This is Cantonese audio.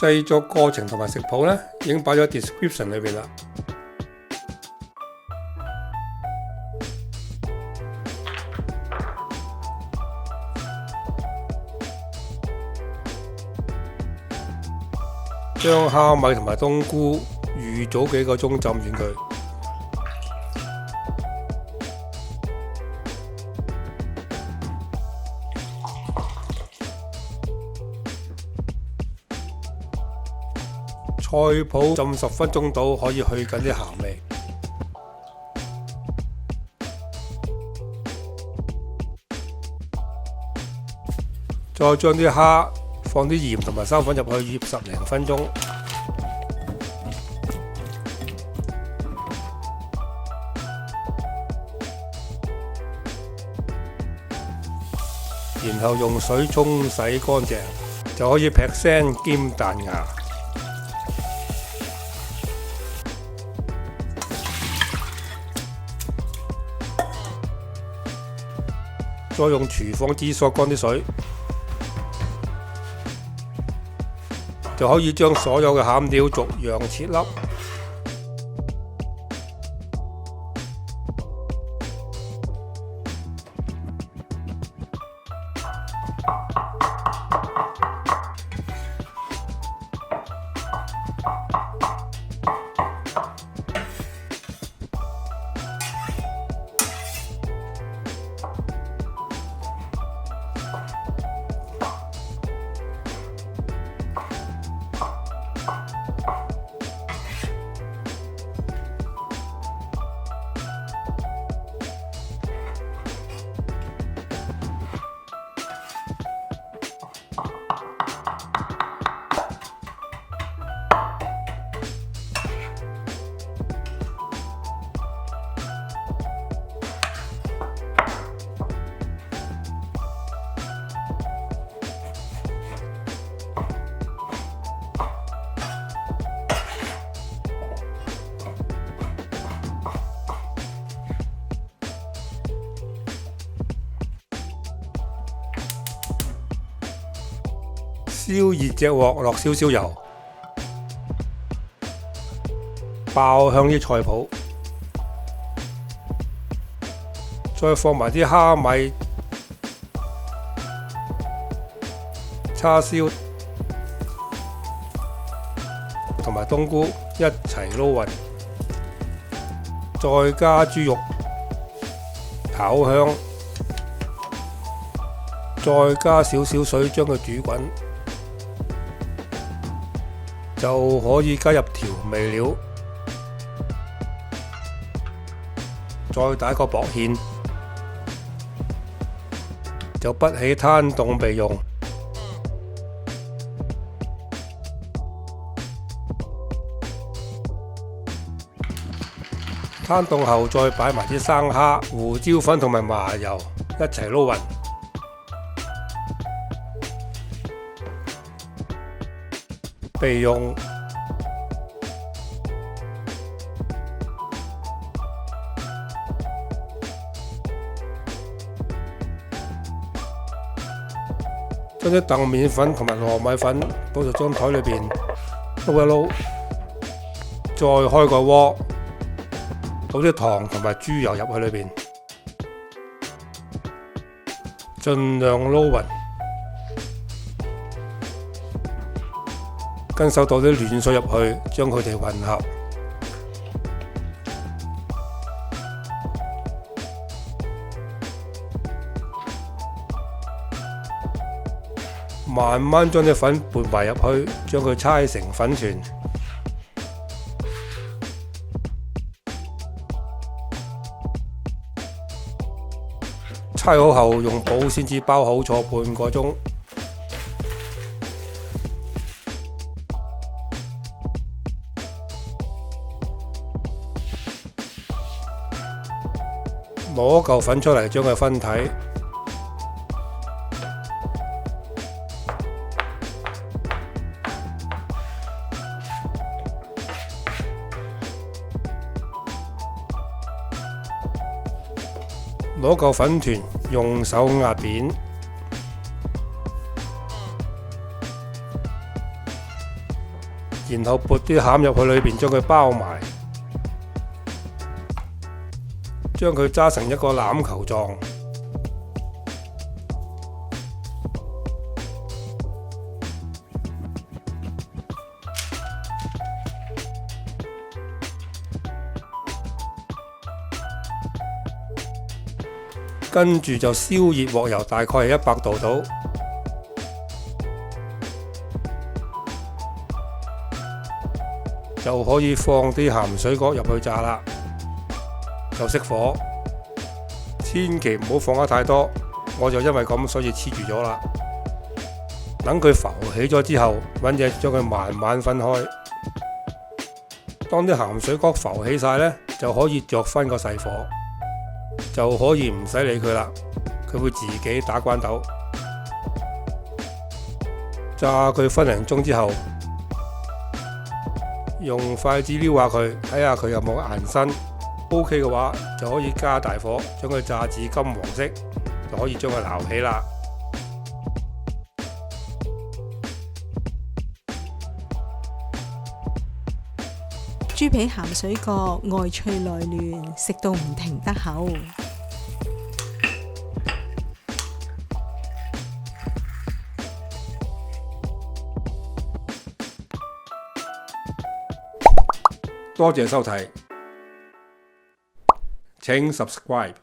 製作過程同埋食譜呢，已經擺咗 description 裏邊啦。將蝦米同埋冬菇預早幾個鐘浸軟佢，菜脯浸10分鐘到，可以去緊啲鹹味。再將啲蝦放啲鹽同埋生粉入去醃10零分鐘，然後用水沖洗乾淨，就可以劈聲兼彈牙。再用廚房紙索乾啲水，就可以將所有嘅餡料逐樣切粒。燒熱隻鑊，落少少油，爆香啲菜脯，再放埋啲蝦米、叉燒同埋冬菇一齊撈勻，再加豬肉炒香，再加少少水將佢煮滾。就可以加入調味料，再打個薄芡，就不起攤凍備用。攤凍後再擺埋啲生蝦、胡椒粉同埋麻油一齊撈勻。備用。將啲澄麵粉同埋糯米粉倒入張台裏邊，撈一撈，再開個鍋，倒啲糖同埋豬油入去裏邊，盡量撈勻。跟手倒啲暖水入去，將佢哋混合。慢慢將啲粉撥埋入去，將佢搓成粉團。搓好後，用保鮮紙包好，坐半個鐘。攞嚿粉出嚟，將佢分體，攞嚿粉團用手壓扁，然後撥啲餡入去裏邊，將佢包埋，將佢揸成一個欖球狀。跟住就燒熱鑊油，大概係100度到，就可以放啲鹹水角入去炸啦。就熄火，千祈唔好放得太多，我就因為咁所以黐住咗啦。等佢浮起咗之後，揾嘢將佢慢慢分開。當啲鹹水角浮起晒呢，就可以着翻個細火。就可以唔使理佢啦，佢會自己打關鬥。炸佢分零鐘之後，用筷子撩下佢，睇下佢有冇硬身。OK 嘅話，就可以加大火，將佢炸至金黃色，就可以將佢撈起啦。豬皮鹹水角外脆內嫩，食到唔停得口。多謝收睇，請 subscribe。